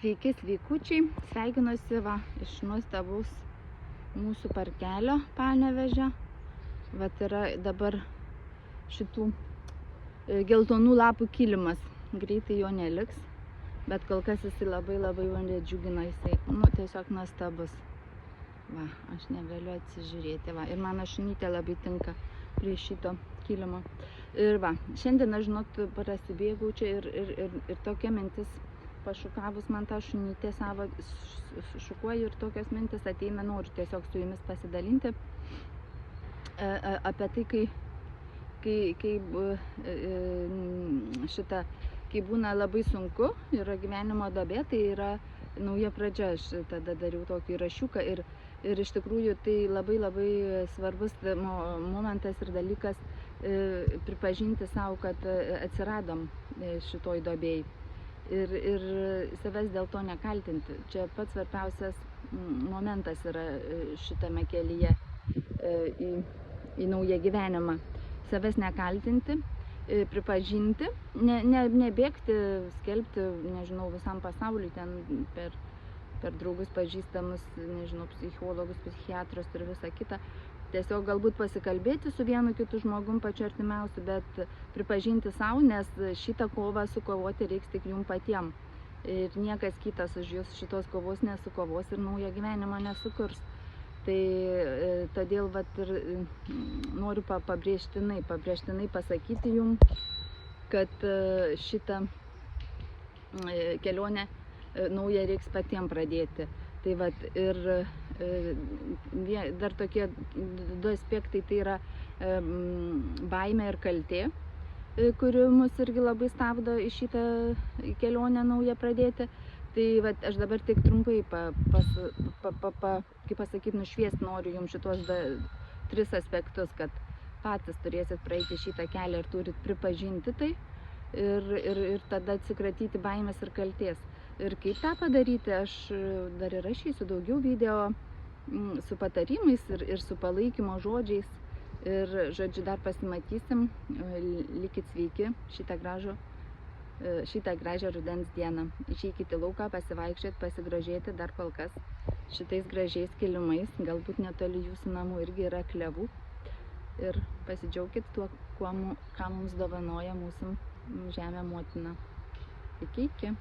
Sveiki, sveikučiai. Sveikinuosi iš nuostabaus mūsų parkelio Panevėžio. Vat yra dabar šitų geltonų lapų kilimas. Greitai jo neliks, bet kol kas jisai labai mane džiugina. Jisai, tiesiog nuostabus. Va, aš negaliu atsižiūrėti. Va, ir mano šunytė labai tinka prie šito kilimo. Ir va, šiandien aš, žinot, prasibėgau čia ir tokia mintis, pašukavus man tą šunytę savo, šukuoju ir tokios mintis ateina, noriu tiesiog su jumis pasidalinti apie tai, kai būna labai sunku, yra gyvenimo duobė, tai yra nauja pradžia. Aš tada dariau tokį rašiuką ir iš tikrųjų tai labai svarbus momentas ir dalykas pripažinti savo, kad atsiradom šitoj duobėj. Ir savęs dėl to nekaltinti. Čia pats svarbiausias momentas yra šitame kelyje į naują gyvenimą. Savęs nekaltinti, pripažinti, nebėgti, skelbti, nežinau, visam pasauliu, ten per draugus, pažįstamus, nežinau, psichologus, psichiatrus ir visą kitą. Tiesiog galbūt pasikalbėti su vienu kitu žmogum, pačiu artimiausiu, bet pripažinti savo, nes šitą kovą sukovoti reiks tik jum patiem. Ir niekas kitas už jūs šitos kovos nesukovos ir naujo gyvenimo nesukurs. Tai todėl vat ir noriu pabrėžtinai pasakyti jum, kad šitą kelionę naują reiks patiem pradėti. Tai vat ir dar tokie du aspektai, tai yra baimė ir kaltė, kuri mus irgi labai stabdo į šitą kelionę naują pradėti. Tai vat aš dabar tik trumpai kaip pasakyti, nušviest noriu jums šitos tris aspektus, kad patys turėsit praeiti šitą kelią ir turit pripažinti tai ir tada atsikratyti baimės ir kaltės. Ir kaip tą padaryti, aš dar įrašysiu daugiau video su patarimais ir su palaikymo žodžiais. Ir, žodžiu, dar pasimatysim. Likit sveiki šitą gražią rudens dieną. Išeikite į lauką, pasivaikščioti, pasigrožėti dar kol kas šitais gražiais kilimais. Galbūt netoli jūsų namų irgi yra klevų. Ir pasidžiaukit tuo, ką mums dovanoja mūsų žemė motina. Iki.